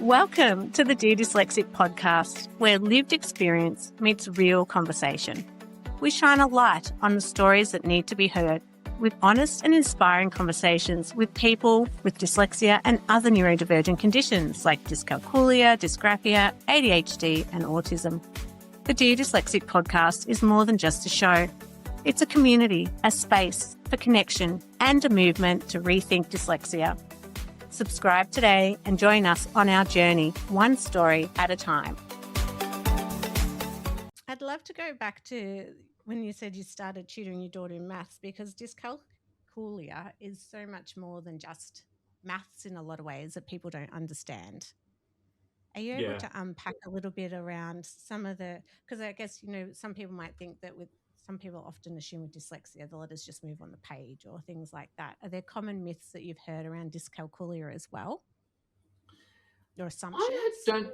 Welcome to the Dear Dyslexic Podcast, where lived experience meets real conversation. We shine a light on the stories that need to be heard with honest and inspiring conversations with people with dyslexia and other neurodivergent conditions like dyscalculia, dysgraphia, ADHD and autism. The Dear Dyslexic Podcast is more than just a show. It's a community, a space for connection and a movement to rethink dyslexia. Subscribe today and join us on our journey, one story at a time. I'd love to go back to when you said you started tutoring your daughter in maths, because dyscalculia is so much more than just maths in a lot of ways that people don't understand. Are you able to unpack a little bit around some of the, because I guess, some people might think that some people often assume with dyslexia, the letters just move on the page or things like that. Are there common myths that you've heard around dyscalculia as well? Or assumptions? I'm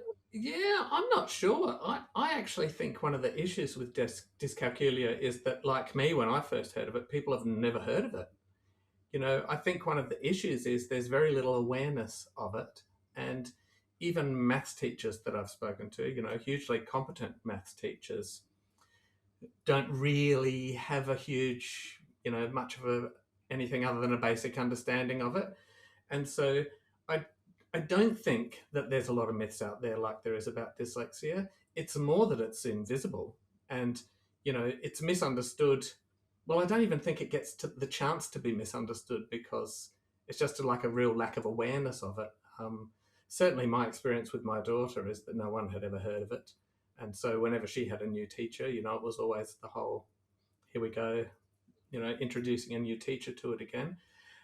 not sure. I actually think one of the issues with dyscalculia is that, like me, when I first heard of it, people have never heard of it. I think one of the issues is there's very little awareness of it. And even maths teachers that I've spoken to, hugely competent maths teachers, don't really have a huge, much of anything other than a basic understanding of it. And so I don't think that there's a lot of myths out there like there is about dyslexia. It's more that it's invisible and, it's misunderstood. Well, I don't even think it gets to the chance to be misunderstood because it's just like a real lack of awareness of it. Certainly my experience with my daughter is that no one had ever heard of it. And so whenever she had a new teacher, it was always the whole, here we go, introducing a new teacher to it again.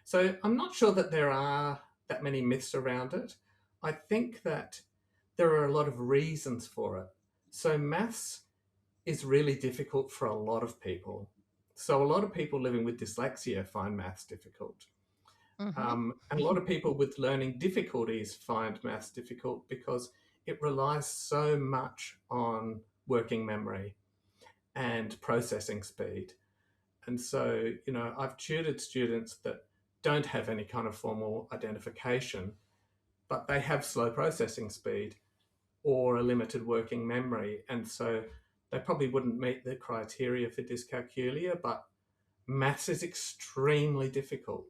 So I'm not sure that there are that many myths around it. I think that there are a lot of reasons for it. So maths is really difficult for a lot of people. So a lot of people living with dyslexia find maths difficult. And a lot of people with learning difficulties find maths difficult because it relies so much on working memory and processing speed. And so, I've tutored students that don't have any kind of formal identification, but they have slow processing speed or a limited working memory. And so they probably wouldn't meet the criteria for dyscalculia, but maths is extremely difficult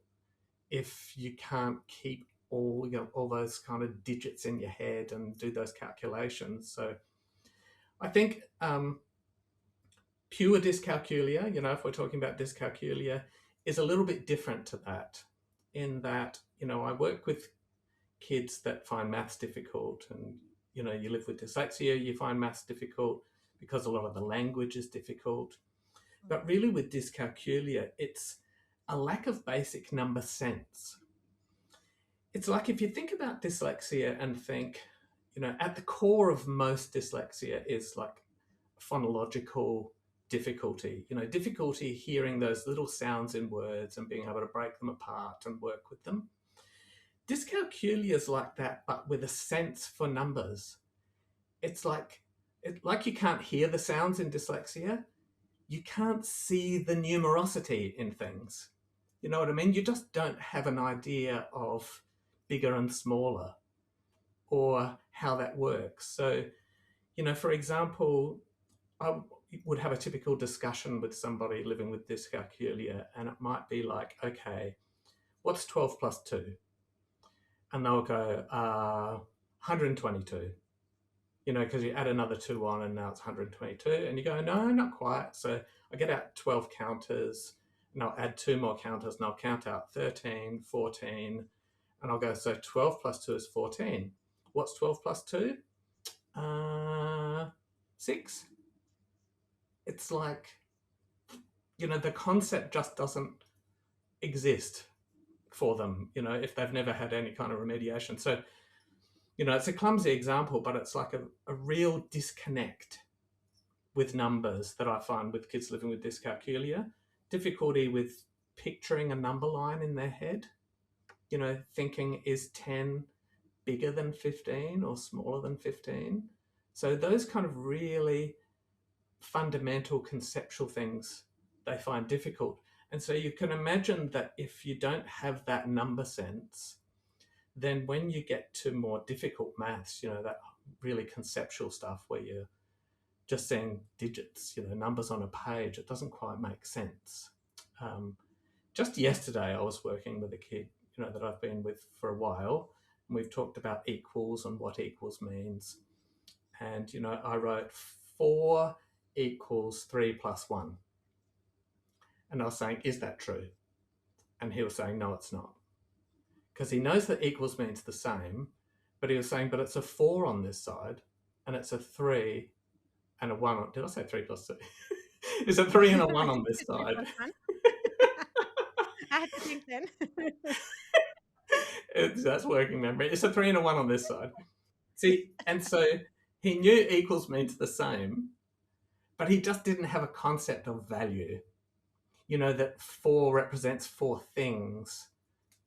if you can't keep all those kind of digits in your head and do those calculations. So I think pure dyscalculia, if we're talking about dyscalculia, is a little bit different to that, in that, I work with kids that find maths difficult, and, you live with dyslexia, you find maths difficult because a lot of the language is difficult. But really with dyscalculia, it's a lack of basic number sense. It's like if you think about dyslexia and think, at the core of most dyslexia is like phonological difficulty, difficulty hearing those little sounds in words and being able to break them apart and work with them. Dyscalculia is like that, but with a sense for numbers. It's like you can't hear the sounds in dyslexia. You can't see the numerosity in things. You know what I mean? You just don't have an idea of bigger and smaller or how that works. So, for example, I would have a typical discussion with somebody living with dyscalculia, and it might be like, okay, what's 12 plus 2? And they'll go, 122, because you add another 2 on and now it's 122. And you go, no, not quite. So I get out 12 counters and I'll add 2 more counters and I'll count out 13, 14. And I'll go, so 12 plus 2 is 14. What's 12 plus 2? 6. It's like, the concept just doesn't exist for them, if they've never had any kind of remediation. So, it's a clumsy example, but it's like a real disconnect with numbers that I find with kids living with dyscalculia. Difficulty with picturing a number line in their head, thinking, is 10 bigger than 15 or smaller than 15? So those kind of really fundamental conceptual things they find difficult. And so you can imagine that if you don't have that number sense, then when you get to more difficult maths, that really conceptual stuff where you're just seeing digits, numbers on a page, it doesn't quite make sense. Just yesterday, I was working with a kid, that I've been with for a while, and we've talked about equals and what equals means. And, I wrote 4 equals 3 plus 1. And I was saying, is that true? And he was saying, no, it's not. Because he knows that equals means the same, but he was saying, but it's a 4 on this side, and it's a 3 and a 1. Did I say 3 plus 2? It's a 3 and a 1 on this side. I had to think then. That's working memory. It's a 3 and a 1 on this side. See, and so he knew equals means the same, but he just didn't have a concept of value. That 4 represents 4 things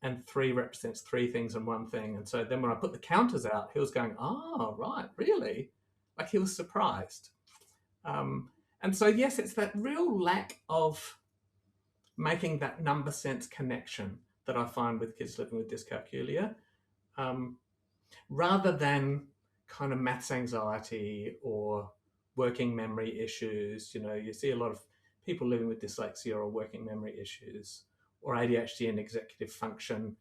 and 3 represents 3 things and 1 thing. And so then when I put the counters out, he was going, oh, right, really? Like he was surprised. And so, yes, it's that real lack of making that number sense connection that I find with kids living with dyscalculia, rather than kind of maths anxiety or working memory issues. You see a lot of people living with dyslexia or working memory issues, or ADHD and executive function,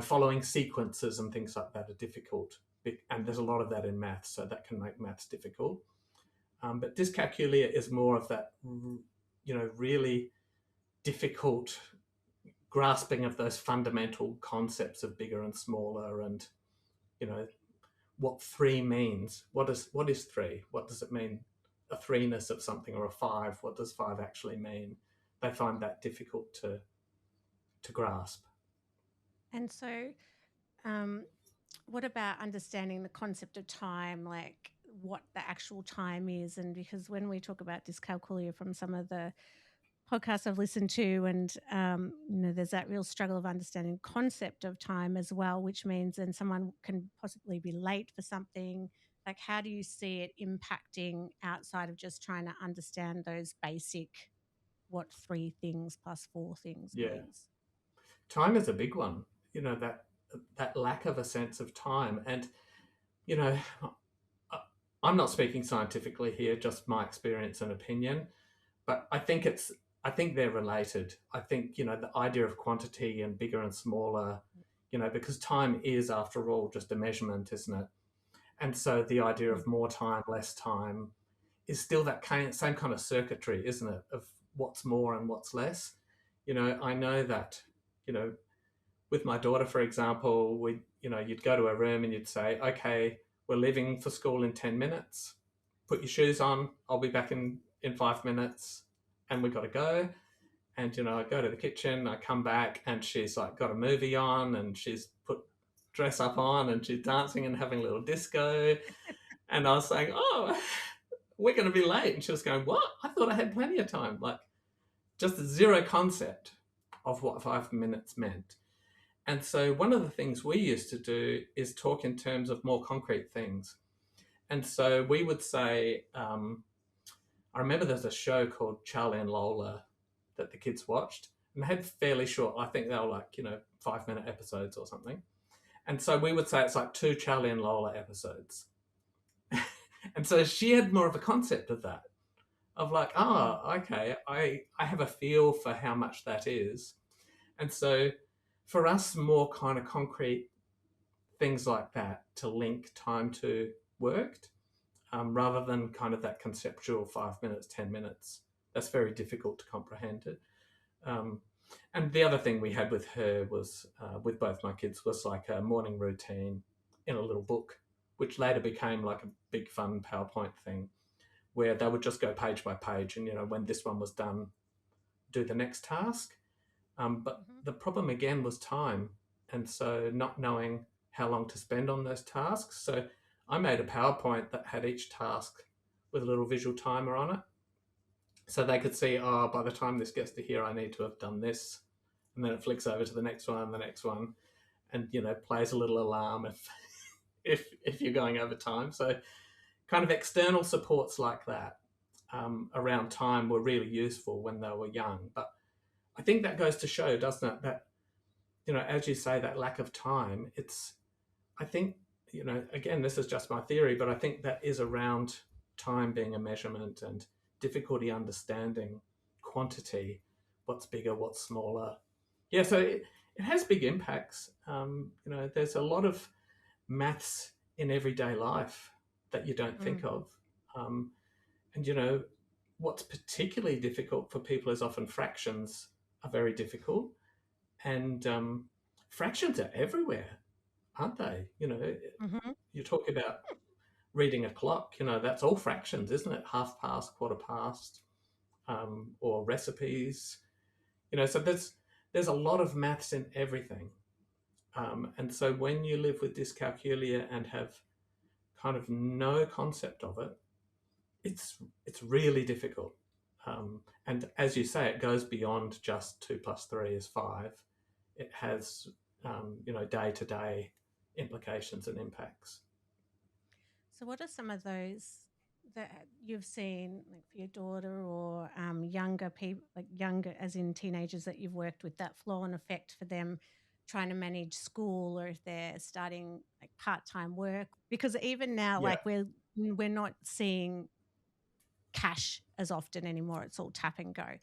following sequences and things like that are difficult. And there's a lot of that in maths, so that can make maths difficult. But dyscalculia is more of that, really difficult grasping of those fundamental concepts of bigger and smaller, and what 3 means. What is 3? What does it mean? A 3-ness of something, or a 5? What does 5 actually mean? They find that difficult to grasp. And so, what about understanding the concept of time, like what the actual time is? And because when we talk about dyscalculia from some of the podcasts I've listened to, and there's that real struggle of understanding concept of time as well, which means then someone can possibly be late for something. Like, how do you see it impacting outside of just trying to understand those basic, what 3 things plus 4 things means? Time is a big one. That lack of a sense of time, and I'm not speaking scientifically here, just my experience and opinion, but I think they're related. I think, the idea of quantity and bigger and smaller, because time is, after all, just a measurement, isn't it? And so the idea of more time, less time is still that same kind of circuitry, isn't it? Of what's more and what's less. I know that, with my daughter, for example, you'd go to a room and you'd say, okay, we're leaving for school in 10 minutes. Put your shoes on. I'll be back in 5 minutes. And we've got to go. And, I go to the kitchen, I come back, and she's like got a movie on, and she's put dress up on, and she's dancing and having a little disco. And I was saying, oh, we're going to be late. And she was going, what? I thought I had plenty of time. Like, just zero concept of what 5 minutes meant. And so one of the things we used to do is talk in terms of more concrete things. And so we would say, I remember there's a show called Charlie and Lola that the kids watched, and they had fairly short, I think they were like, 5-minute episodes or something. And so we would say it's like 2 Charlie and Lola episodes. And so she had more of a concept of that, of like, okay, I have a feel for how much that is. And so for us, more kind of concrete things like that to link time to worked, rather than kind of that conceptual 5 minutes, 10 minutes. That's very difficult to comprehend it. And the other thing we had with her was, with both my kids, was like a morning routine in a little book, which later became like a big fun PowerPoint thing where they would just go page by page and, when this one was done, do the next task. But the problem again was time. And so not knowing how long to spend on those tasks. So I made a PowerPoint that had each task with a little visual timer on it. So they could see, by the time this gets to here, I need to have done this. And then it flicks over to the next one, and, plays a little alarm if you're going over time. So kind of external supports like that around time were really useful when they were young. But I think that goes to show, doesn't it, that, as you say, that lack of time, it's I think, again, this is just my theory, but I think that is around time being a measurement and difficulty understanding quantity, what's bigger, what's smaller. Yeah, so it has big impacts. There's a lot of maths in everyday life that you don't think of. And what's particularly difficult for people is often fractions are very difficult. And fractions are everywhere, aren't they? You talk about reading a clock, that's all fractions, isn't it? Half past, quarter past, or recipes. So there's a lot of maths in everything. And so when you live with dyscalculia and have kind of no concept of it, it's really difficult. And as you say, it goes beyond just 2 + 3 is 5. It has, day-to-day implications and impacts. So what are some of those that you've seen, like for your daughter or younger people, like younger as in teenagers that you've worked with, that flow-on effect for them trying to manage school, or if they're starting like part-time work? Because even now, Yeah. like we're not seeing cash as often anymore. It's all tap and go.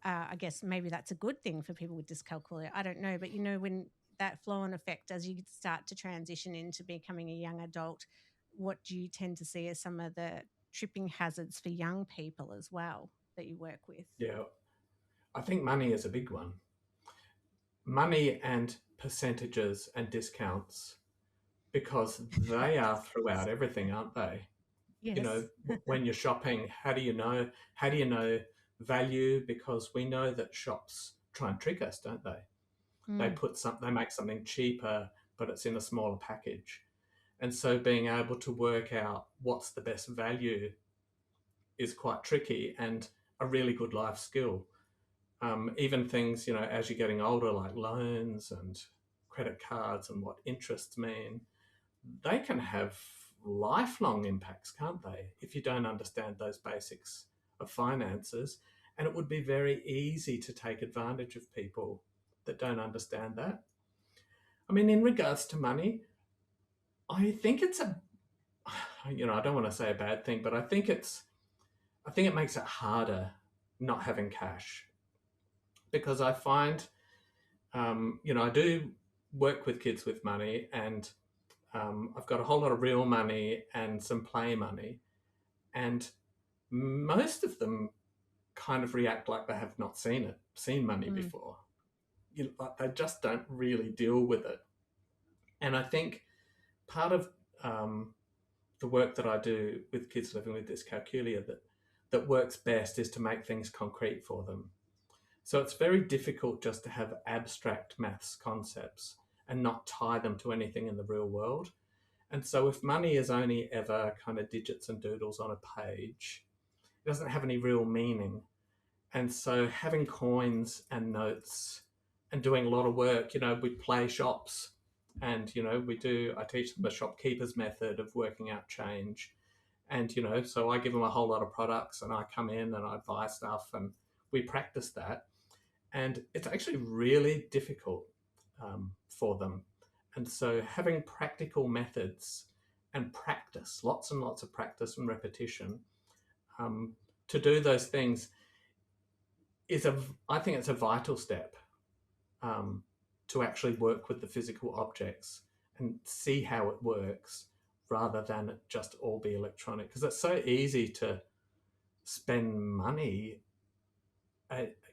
I guess maybe that's a good thing for people with dyscalculia. I don't know. But, when that flow-on effect, as you start to transition into becoming a young adult, what do you tend to see as some of the tripping hazards for young people as well that you work with? Yeah. I think money is a big one. Money and percentages and discounts, because they are throughout everything, aren't they? Yes. When you're shopping, how do you know value? Because we know that shops try and trick us, don't they? They make something cheaper, but it's in a smaller package. And so being able to work out what's the best value is quite tricky and a really good life skill. Even things, as you're getting older, like loans and credit cards and what interests mean, they can have lifelong impacts, can't they, if you don't understand those basics of finances. And it would be very easy to take advantage of people that don't understand that. I mean, in regards to money, I think it's I don't want to say a bad thing, but I think it makes it harder not having cash, because I find, I do work with kids with money, and I've got a whole lot of real money and some play money, and most of them kind of react like they have not seen money before. Like they just don't really deal with it. And I think part of the work that I do with kids living with dyscalculia that works best is to make things concrete for them. So it's very difficult just to have abstract maths concepts and not tie them to anything in the real world. And so if money is only ever kind of digits and doodles on a page, it doesn't have any real meaning. And so having coins and notes and doing a lot of work, we play shops, and, I teach them a shopkeeper's method of working out change. And, so I give them a whole lot of products, and I come in and I buy stuff, and we practice that. And it's actually really difficult for them. And so having practical methods and practice, lots and lots of practice and repetition to do those things I think it's a vital step to actually work with the physical objects and see how it works, rather than it just all be electronic. Because it's so easy to spend money,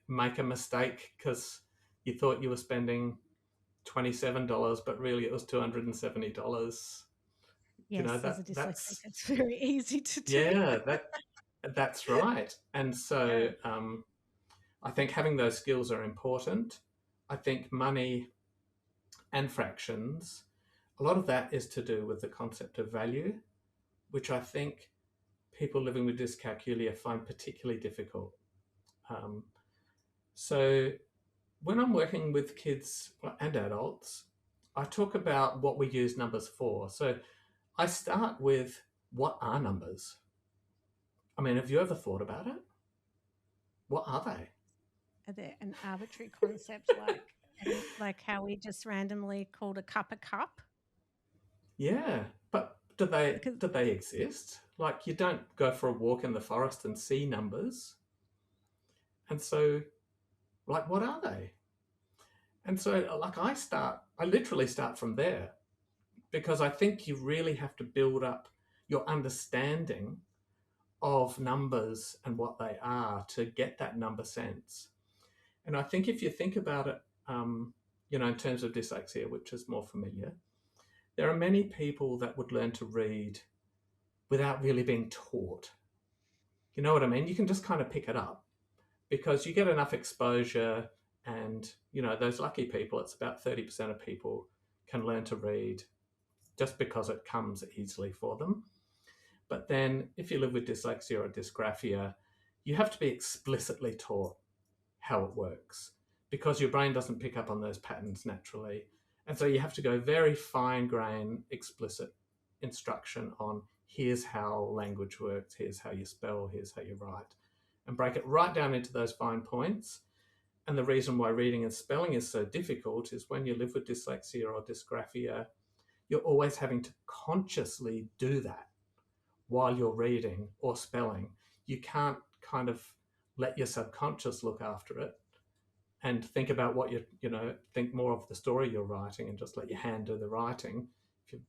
make a mistake because you thought you were spending $27, but really it was $270. Yes, as a dyslexic, it's very easy to do. Yeah, that's right. And so I think having those skills are important. I think money and fractions, a lot of that is to do with the concept of value, which I think people living with dyscalculia find particularly difficult. So when I'm working with kids and adults, I talk about what we use numbers for. So I start with, what are numbers? I mean, have you ever thought about it? What are they? Are there an arbitrary concept like how we just randomly called a cup a cup? Yeah, but do they exist? Like, you don't go for a walk in the forest and see numbers. And so, like, what are they? And so, like, I literally start from there, because I think you really have to build up your understanding of numbers and what they are to get that number sense. And I think if you think about it, in terms of dyslexia, which is more familiar, there are many people that would learn to read without really being taught. You know what I mean? You can just kind of pick it up because you get enough exposure, and, those lucky people, it's about 30% of people can learn to read just because it comes easily for them. But then if you live with dyslexia or dysgraphia, you have to be explicitly taught how it works, because your brain doesn't pick up on those patterns naturally. And so you have to go very fine grain, explicit instruction on, here's how language works, here's how you spell, here's how you write, and break it right down into those fine points. And the reason why reading and spelling is so difficult is when you live with dyslexia or dysgraphia, you're always having to consciously do that while you're reading or spelling. You can't kind of let your subconscious look after it and think about what think more of the story you're writing and just let your hand do the writing.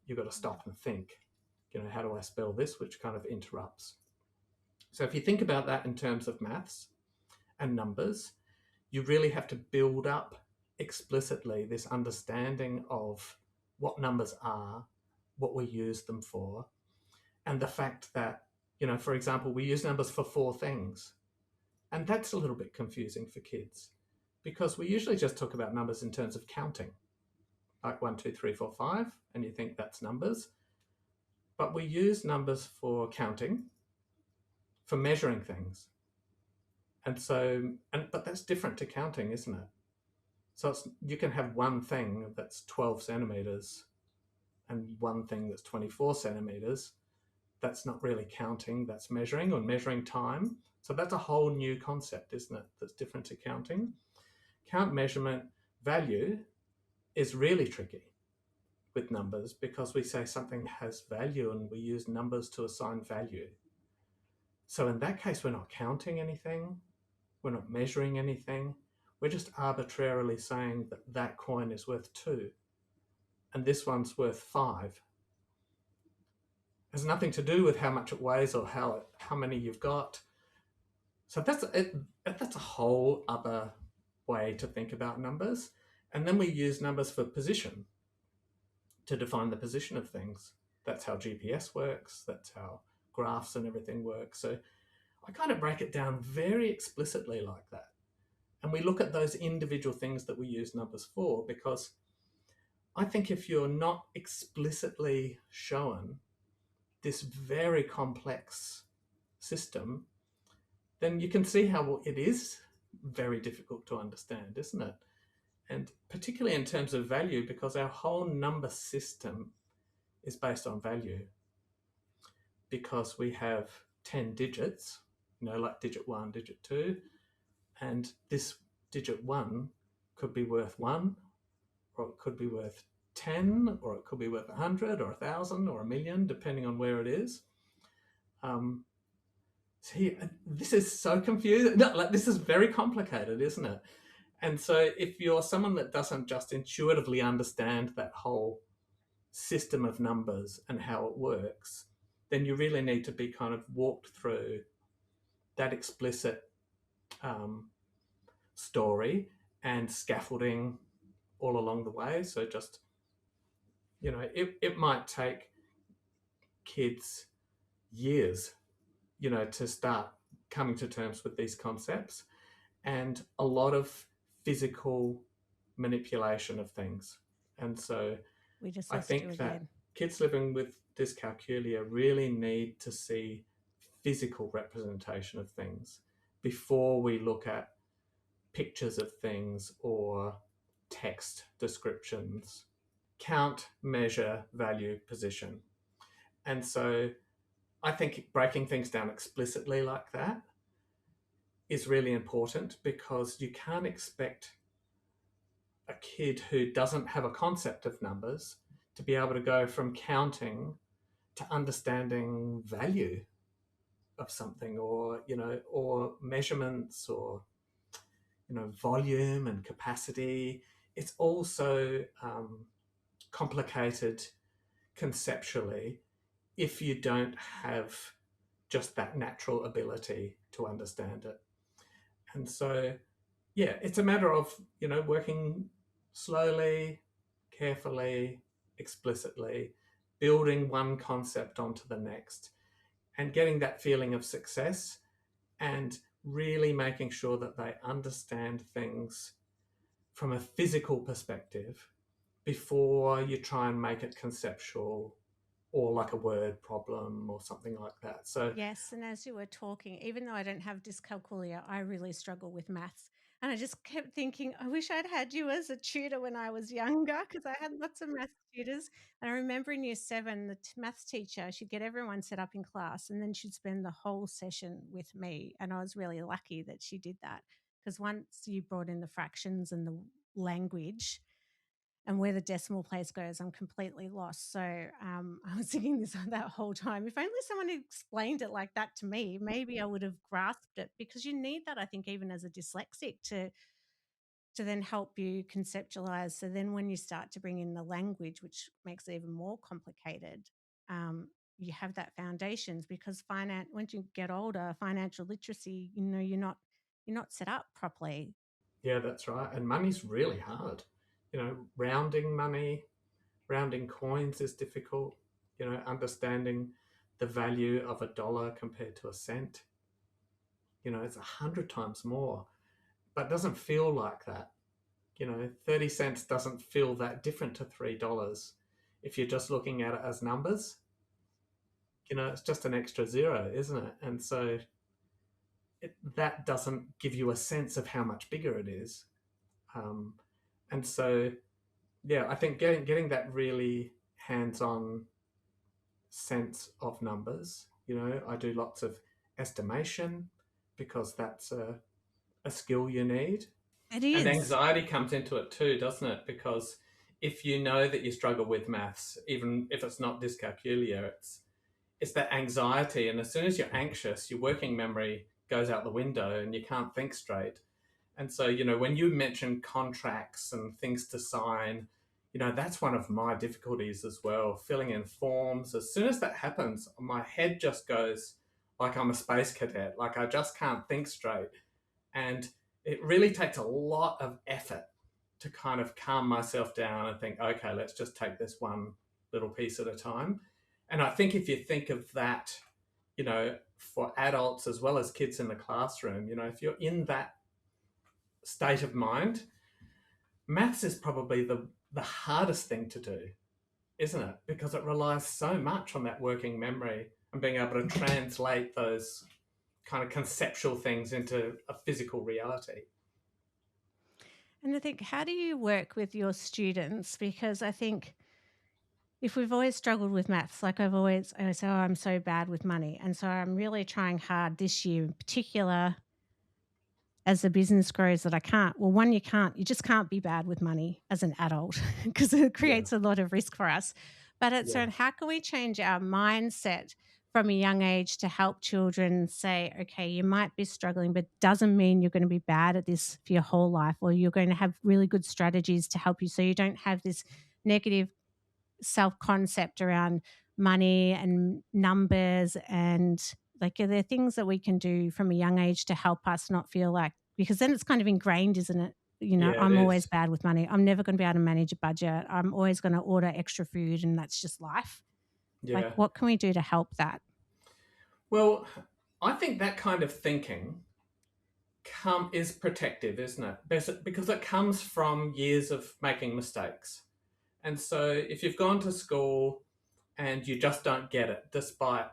You've got to stop and think, how do I spell this, which kind of interrupts. So if you think about that in terms of maths and numbers, you really have to build up explicitly this understanding of what numbers are, what we use them for, and the fact that, for example, we use numbers for 4 things. And that's a little bit confusing for kids, because we usually just talk about numbers in terms of counting, like 1, 2, 3, 4, 5, and you think that's numbers. But we use numbers for counting, for measuring things. And so, but that's different to counting, isn't it? So you can have one thing that's 12 centimeters and one thing that's 24 centimeters. That's not really counting, that's measuring, or measuring time. So that's a whole new concept, isn't it? That's different to counting. Count, measurement, value is really tricky with numbers, because we say something has value and we use numbers to assign value. So in that case, we're not counting anything, we're not measuring anything, we're just arbitrarily saying that that coin is worth 2 and this one's worth 5. It has nothing to do with how much it weighs or how many you've got. So that's a whole other way to think about numbers. And then we use numbers for position to define the position of things. That's how GPS works. That's how graphs and everything work. So I kind of break it down very explicitly like that. And we look at those individual things that we use numbers for, because I think if you're not explicitly shown this very complex system, then you can see how it is very difficult to understand, isn't it? And particularly in terms of value, because our whole number system is based on value. Because we have 10 digits, like digit 1, digit 2, and this digit 1 could be worth 1, or it could be worth 10, or it could be worth 100 or 1,000 or 1,000,000, depending on where it is. See, this is so confusing. No, this is very complicated, isn't it? And so if you're someone that doesn't just intuitively understand that whole system of numbers and how it works, then you really need to be kind of walked through that explicit story and scaffolding all along the way. So just, it might take kids years, to start coming to terms with these concepts, and a lot of physical manipulation of things. And so I think that kids living with dyscalculia really need to see physical representation of things before we look at pictures of things or text descriptions. Count, measure, value, position. And so I think breaking things down explicitly like that is really important, because you can't expect a kid who doesn't have a concept of numbers to be able to go from counting to understanding value of something, or or measurements, or volume and capacity. It's also complicated conceptually if you don't have just that natural ability to understand it. And so, yeah, it's a matter of, working slowly, carefully, explicitly, building one concept onto the next, and getting that feeling of success, and really making sure that they understand things from a physical perspective before you try and make it conceptual or like a word problem or something like that. So Yes, and as you were talking, even though I don't have dyscalculia, I really struggle with maths. And I just kept thinking, I wish I'd had you as a tutor when I was younger, because I had lots of maths tutors. And I remember in year 7, the maths teacher, she'd get everyone set up in class and then she'd spend the whole session with me. And I was really lucky that she did that, because once you brought in the fractions and the language, and where the decimal place goes, I'm completely lost. So I was thinking this that whole time. If only someone had explained it like that to me, maybe I would have grasped it, because you need that, I think, even as a dyslexic to then help you conceptualize. So then when you start to bring in the language, which makes it even more complicated, you have that foundations, because once you get older, financial literacy, you're not set up properly. yeah, that's right. And money's really hard. Rounding money, rounding coins is difficult. Understanding the value of a dollar compared to a cent. It's 100 times more, but it doesn't feel like that. 30 cents doesn't feel that different to $3 if you're just looking at it as numbers. It's just an extra zero, isn't it? And so that doesn't give you a sense of how much bigger it is. Um, and so, yeah, I think getting that really hands-on sense of numbers. I do lots of estimation because that's a skill you need. It And is. anxiety comes into it too, doesn't it? Because if you know that you struggle with maths, even if it's not dyscalculia, it's that anxiety. And as soon as you're anxious, your working memory goes out the window and you can't think straight. And so, when you mention contracts and things to sign, that's one of my difficulties as well. Filling in forms. As soon as that happens, my head just goes like I'm a space cadet. Like I just can't think straight. And it really takes a lot of effort to kind of calm myself down and think, okay, let's just take this one little piece at a time. And I think if you think of that, for adults as well as kids in the classroom, if you're in that state of mind, maths is probably the hardest thing to do, isn't it? Because it relies so much on that working memory and being able to translate those kind of conceptual things into a physical reality. And I think, how do you work with your students? Because I think if we've always struggled with maths, like I always say, oh, I'm so bad with money. And so I'm really trying hard this year in particular, as the business grows, that I can't. Well, one, you just can't be bad with money as an adult, because it Yeah. creates a lot of risk for us. But it's Yeah. how can we change our mindset from a young age to help children say, okay, you might be struggling, but doesn't mean you're going to be bad at this for your whole life, or you're going to have really good strategies to help you so you don't have this negative self-concept around money and numbers. And like, are there things that we can do from a young age to help us not feel like, because then it's kind of ingrained, isn't it? Yeah, it I'm always is. bad with money. I'm never going to be able to manage a budget. I'm always going to order extra food, and that's just life. Like, Yeah. what can we do to help that? Well, I think that kind of thinking is protective, isn't it? Because it comes from years of making mistakes. And so if you've gone to school and you just don't get it, despite,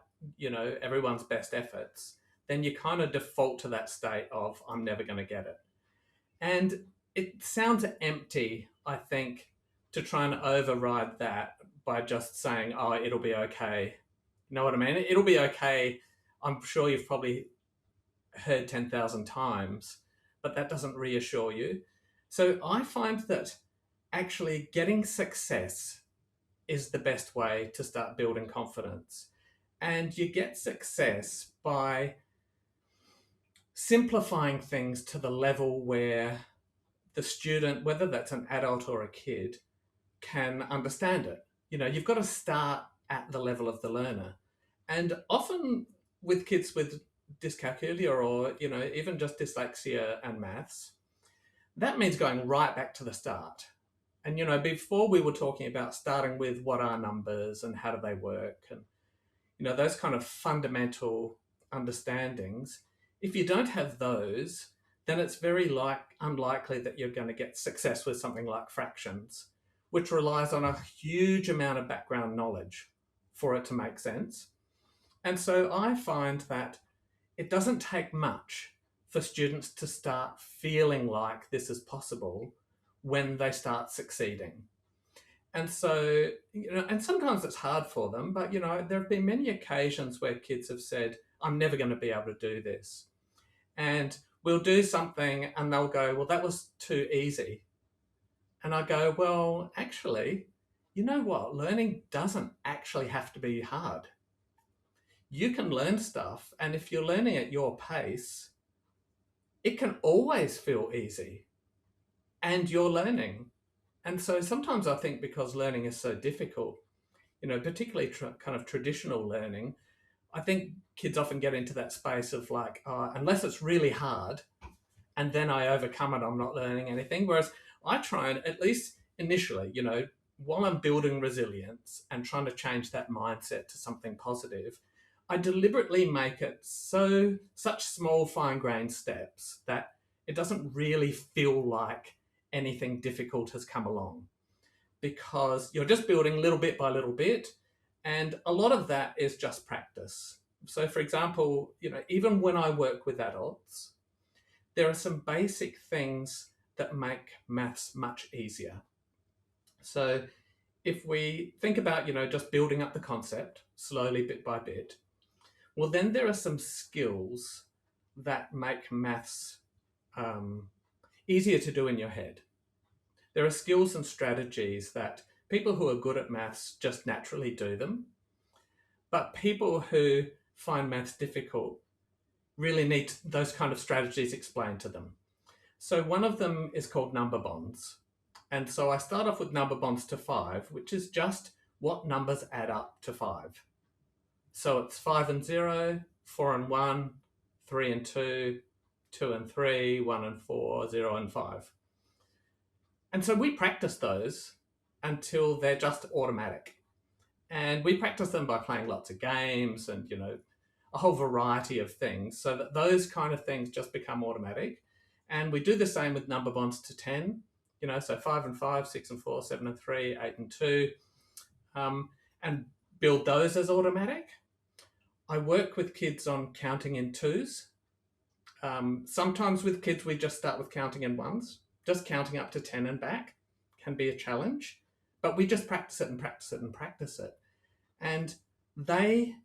everyone's best efforts, then you kind of default to that state of, I'm never going to get it. And it sounds empty, I think, to try and override that by just saying, oh, it'll be okay. You know what I mean? It'll be okay. I'm sure you've probably heard 10,000 times, but that doesn't reassure you. So I find that actually getting success is the best way to start building confidence. And you get success by simplifying things to the level where the student, whether that's an adult or a kid, can understand it. You've got to start at the level of the learner. And often with kids with dyscalculia or, even just dyslexia and maths, that means going right back to the start. And, before we were talking about starting with what are numbers and how do they work and, those kind of fundamental understandings. If you don't have those, then it's very unlikely that you're going to get success with something like fractions, which relies on a huge amount of background knowledge for it to make sense. And so I find that it doesn't take much for students to start feeling like this is possible when they start succeeding. And so, and sometimes it's hard for them, but, there have been many occasions where kids have said, I'm never going to be able to do this. And we'll do something and they'll go, well, that was too easy. And I go, well, actually, you know what? Learning doesn't actually have to be hard. You can learn stuff, and if you're learning at your pace, it can always feel easy. And you're learning. And so sometimes I think because learning is so difficult, particularly kind of traditional learning, I think kids often get into that space of like, unless it's really hard and then I overcome it, I'm not learning anything. Whereas I try and, at least initially, while I'm building resilience and trying to change that mindset to something positive, I deliberately make it such small, fine-grained steps that it doesn't really feel like anything difficult has come along, because you're just building little bit by little bit. And a lot of that is just practice. So for example, even when I work with adults, there are some basic things that make maths much easier. So if we think about, just building up the concept slowly, bit by bit, well, then there are some skills that make maths easier to do in your head. There are skills and strategies that people who are good at maths just naturally do them, but people who find maths difficult really need those kind of strategies explained to them. So one of them is called number bonds. And so I start off with number bonds to 5, which is just what numbers add up to 5. So it's 5 and 0, 4 and 1, 3 and 2, 2 and 3, 1 and 4, 0 and 5. And so we practice those until they're just automatic. And we practice them by playing lots of games and, a whole variety of things, so that those kind of things just become automatic. And we do the same with number bonds to 10, so 5 and 5, 6 and 4, 7 and 3, 8 and 2, and build those as automatic. I work with kids on counting in 2s. Sometimes with kids, we just start with counting in 1s. Just counting up to 10 and back can be a challenge, but we just practice it and practice it and practice it. And they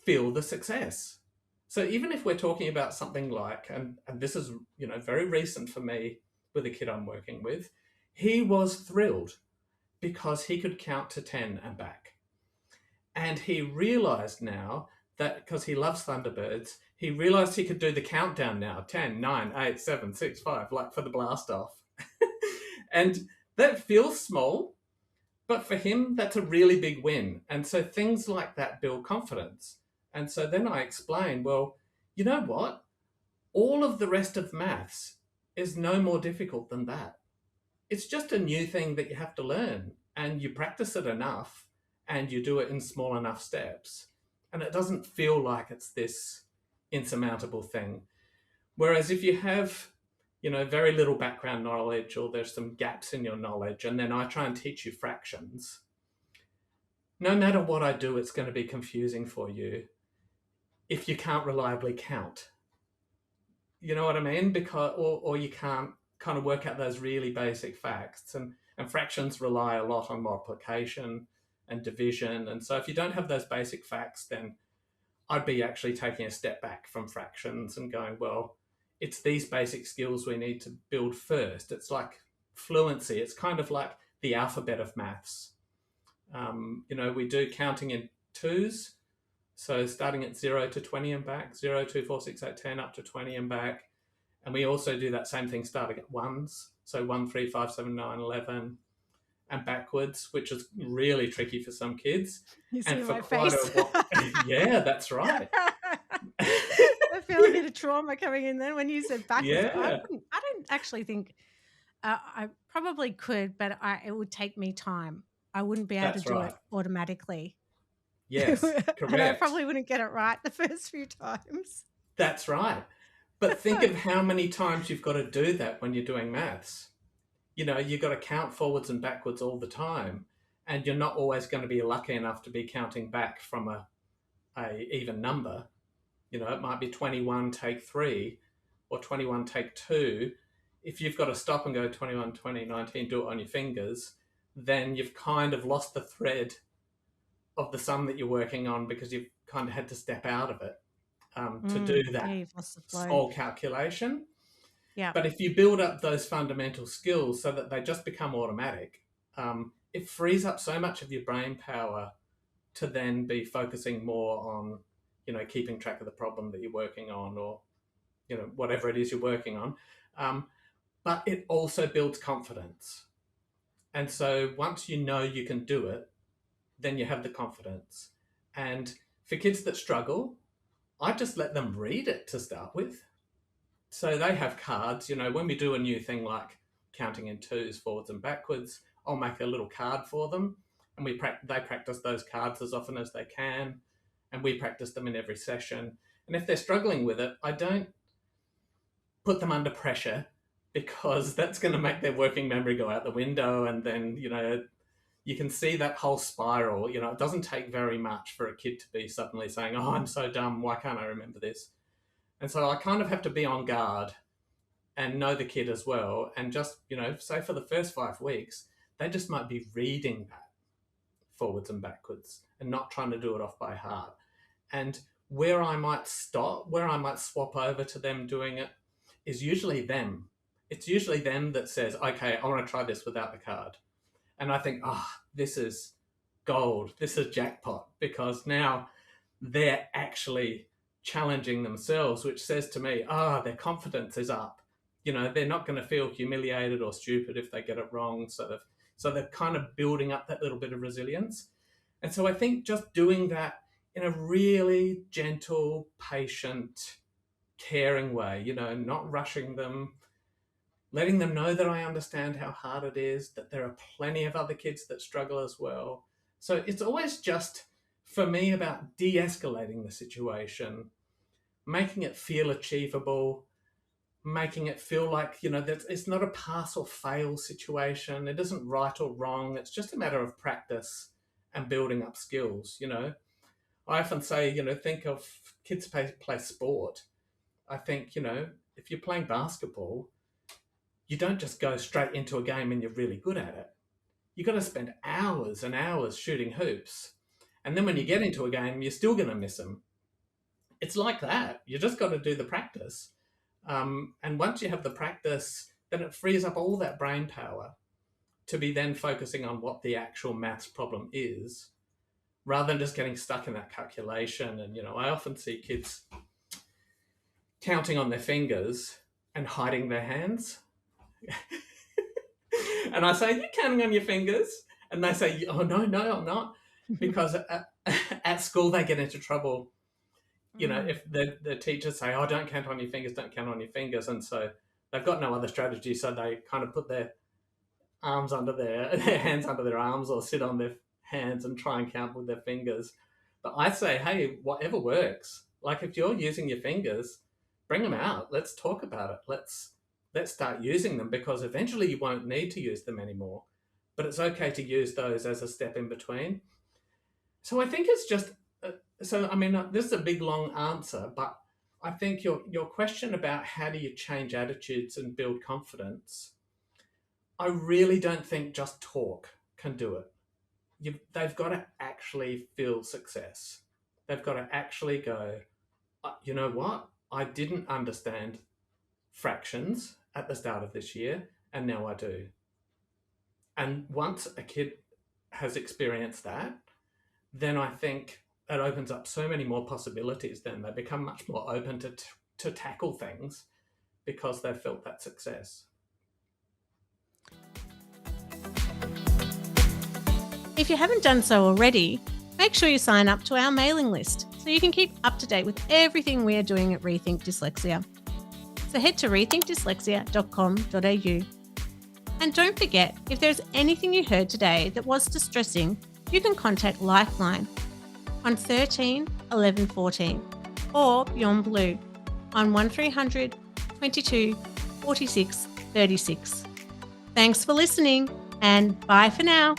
feel the success. So even if we're talking about something like, and this is, very recent for me with a kid I'm working with, he was thrilled because he could count to 10 and back. And he realized now that because he loves Thunderbirds, he realized he could do the countdown now, 10, 9, 8, 7, 6, 5, like for the blast off. And that feels small, but for him, that's a really big win. And so things like that build confidence. And so then I explain, well, you know what? All of the rest of maths is no more difficult than that. It's just a new thing that you have to learn, and you practice it enough and you do it in small enough steps. And it doesn't feel like it's this insurmountable thing. Whereas if you have, very little background knowledge, or there's some gaps in your knowledge, and then I try and teach you fractions, no matter what I do, it's going to be confusing for you if you can't reliably count. You know what I mean? Because, or you can't kind of work out those really basic facts. And fractions rely a lot on multiplication and division. And so if you don't have those basic facts, then I'd be actually taking a step back from fractions and going, well, it's these basic skills we need to build first. It's like fluency. It's kind of like the alphabet of maths. We do counting in twos. So starting at 0 to 20 and back, 0, 2, 4, 6, 8, 10, up to 20 and back. And we also do that same thing starting at ones. So 1, 3, 5, 7, 9, 11, and backwards, which is really tricky for some kids. You see and for my quite face. a while. Yeah, that's right. I feel a bit of trauma coming in then when you said backwards. Yeah. I don't actually think I probably could, but it would take me time. I wouldn't be able That's to do right. it automatically. Yes, And I correct. probably wouldn't get it right the first few times. That's right. But think of how many times you've got to do that when you're doing maths. You've got to count forwards and backwards all the time, and you're not always going to be lucky enough to be counting back from a even number. It might be 21 take 3 or 21 take 2. If you've got to stop and go 21, 20, 19, do it on your fingers, then you've kind of lost the thread of the sum that you're working on because you've kind of had to step out of it to do that you've lost the flow. small calculation. Yeah. But if you build up those fundamental skills so that they just become automatic, it frees up so much of your brain power to then be focusing more on, keeping track of the problem that you're working on, or, whatever it is you're working on. But it also builds confidence. And so once you know you can do it, then you have the confidence. And for kids that struggle, I just let them read it to start with. So they have cards, when we do a new thing like counting in twos, forwards and backwards, I'll make a little card for them, and they practice those cards as often as they can, and we practice them in every session. And if they're struggling with it, I don't put them under pressure, because that's going to make their working memory go out the window, and then, you can see that whole spiral. It doesn't take very much for a kid to be suddenly saying, oh, I'm so dumb, why can't I remember this? And so I kind of have to be on guard and know the kid as well. And just, say for the first 5 weeks, they just might be reading that forwards and backwards and not trying to do it off by heart. And where I might stop, where I might swap over to them doing it, is usually them. It's usually them that says, okay, I want to try this without the card. And I think, this is gold. This is jackpot, because now they're actually challenging themselves, which says to me, their confidence is up. They're not going to feel humiliated or stupid if they get it wrong. So they're kind of building up that little bit of resilience. And so I think just doing that in a really gentle, patient, caring way, not rushing them, letting them know that I understand how hard it is, that there are plenty of other kids that struggle as well. So it's always just, for me, about de-escalating the situation, making it feel achievable, making it feel like, that it's not a pass or fail situation. It isn't right or wrong. It's just a matter of practice and building up skills. I often say, think of kids play sport. I think, if you're playing basketball, you don't just go straight into a game and you're really good at it. You've got to spend hours and hours shooting hoops. And then when you get into a game, you're still going to miss them. It's like that. You just got to do the practice. And once you have the practice, then it frees up all that brain power to be then focusing on what the actual maths problem is, rather than just getting stuck in that calculation. And, I often see kids counting on their fingers and hiding their hands. And I say, you're counting on your fingers? And they say, oh, no, I'm not. Because at school they get into trouble, if the teachers say, oh, don't count on your fingers, don't count on your fingers. And so they've got no other strategy. So they kind of put their arms under their hands under their arms, or sit on their hands and try and count with their fingers. But I say, hey, whatever works. Like, if you're using your fingers, bring them out. Let's talk about it. Let's start using them, because eventually you won't need to use them anymore. But it's okay to use those as a step in between. So I think it's just, this is a big, long answer, but I think your question about how do you change attitudes and build confidence, I really don't think just talk can do it. They've got to actually feel success. They've got to actually go, you know what? I didn't understand fractions at the start of this year, and now I do. And once a kid has experienced that, then I think it opens up so many more possibilities. Then they become much more open to tackle things because they've felt that success. If you haven't done so already, make sure you sign up to our mailing list so you can keep up to date with everything we are doing at Rethink Dyslexia. So head to rethinkdyslexia.com.au. And don't forget, if there's anything you heard today that was distressing, you can contact Lifeline on 13 11 14 or Beyond Blue on 1300 22 46 36. Thanks for listening and bye for now.